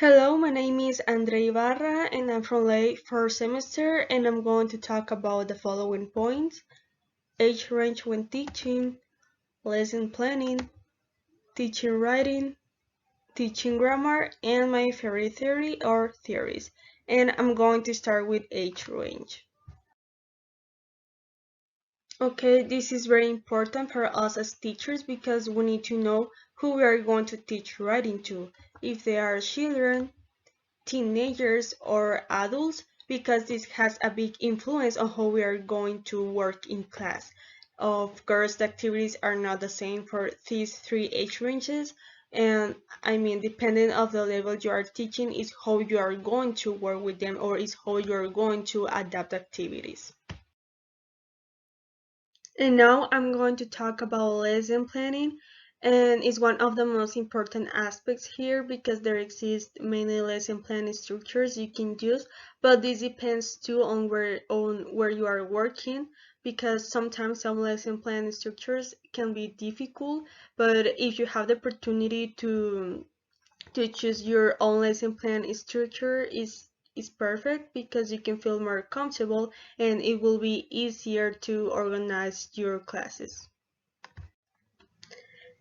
Hello, my name is Andre Ibarra and I'm from late first semester and I'm going to talk about the following points: age range when teaching, lesson planning, teaching writing, teaching grammar, and my favorite theory or theories. And I'm going to start with age range. Okay, this is very important for us as teachers because we need to know who we are going to teach writing to. If they are children, teenagers or adults, because this has a big influence on how we are going to work in class. Of course, the activities are not the same for these three age ranges, and depending of the level you are teaching is how you are going to work with them or is how you are going to adapt activities. And now I'm going to talk about lesson planning, and it's one of the most important aspects here because there exist many lesson planning structures you can use, but this depends too on where you are working, because sometimes some lesson planning structures can be difficult, but if you have the opportunity to choose your own lesson plan structure is perfect because you can feel more comfortable and it will be easier to organize your classes.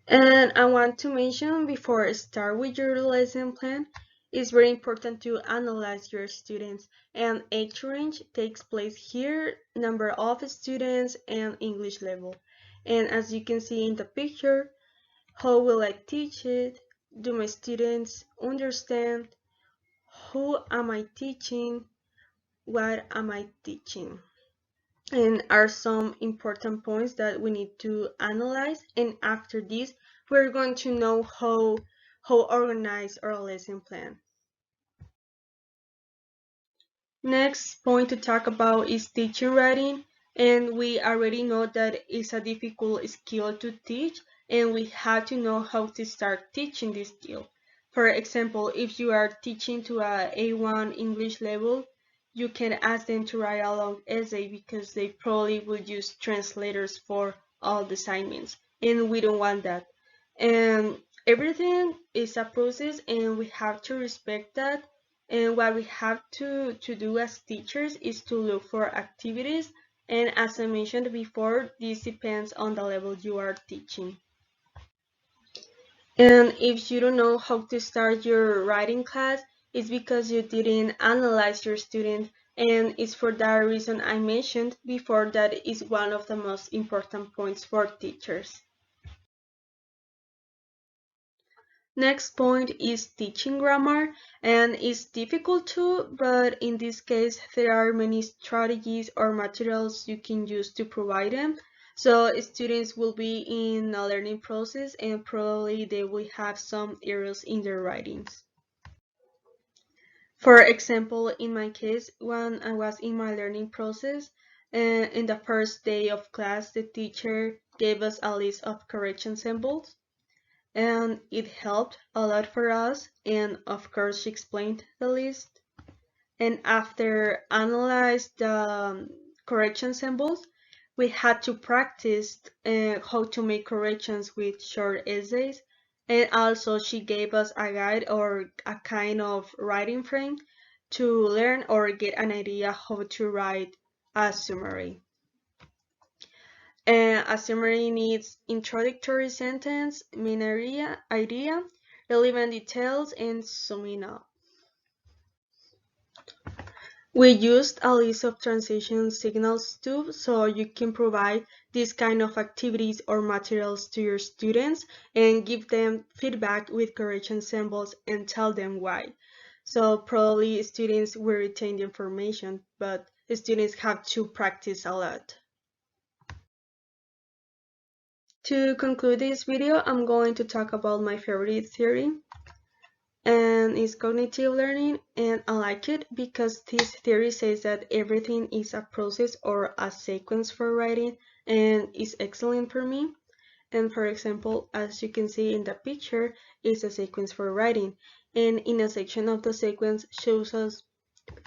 And I want to mention before I start with your lesson plan, it's very important to analyze your students, and age range takes place here, number of students and English level. And as you can see in the picture, how will I teach it? Do my students understand? Who am I teaching? What am I teaching? And are some important points that we need to analyze. And after this, we're going to know how organize our lesson plan. Next point to talk about is teaching writing. And we already know that it's a difficult skill to teach, and we have to know how to start teaching this skill. For example, if you are teaching to a A1 English level, you can ask them to write a long essay because they probably would use translators for all the assignments, and we don't want that. And everything is a process, and we have to respect that, and what we have to do as teachers is to look for activities. And as I mentioned before, this depends on the level you are teaching. And if you don't know how to start your writing class, it's because you didn't analyze your student. And it's for that reason I mentioned before that is one of the most important points for teachers. Next point is teaching grammar, and it's difficult too, but in this case there are many strategies or materials you can use to provide them. So students will be in a learning process and probably they will have some errors in their writings. For example, in my case, when I was in my learning process, in the first day of class, the teacher gave us a list of correction symbols, and it helped a lot for us, and of course she explained the list, and after analyze the correction symbols we had to practice how to make corrections with short essays, and also she gave us a guide or a kind of writing frame to learn or get an idea how to write a summary. A summary needs introductory sentence, main idea, relevant details, and summing up. We used a list of transition signals too, so you can provide these kind of activities or materials to your students and give them feedback with correction symbols and tell them why. So probably students will retain the information, but students have to practice a lot. To conclude this video, I'm going to talk about my favorite theory, and it's cognitive learning, and I like it because this theory says that everything is a process or a sequence for writing, and it's excellent for me. And for example, as you can see in the picture, is a sequence for writing, and in a section of the sequence shows us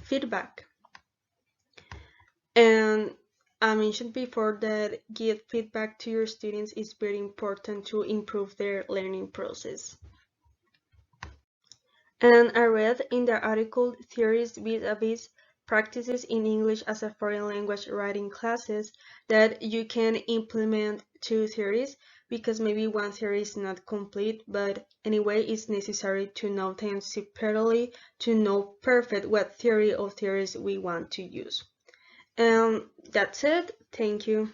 feedback. And I mentioned before that give feedback to your students is very important to improve their learning process. And I read in the article Theories vis-a-vis Practices in English as a Foreign Language Writing Classes that you can implement two theories because maybe one theory is not complete, but anyway, it's necessary to know them separately to know perfect what theory or theories we want to use. And that's it. Thank you.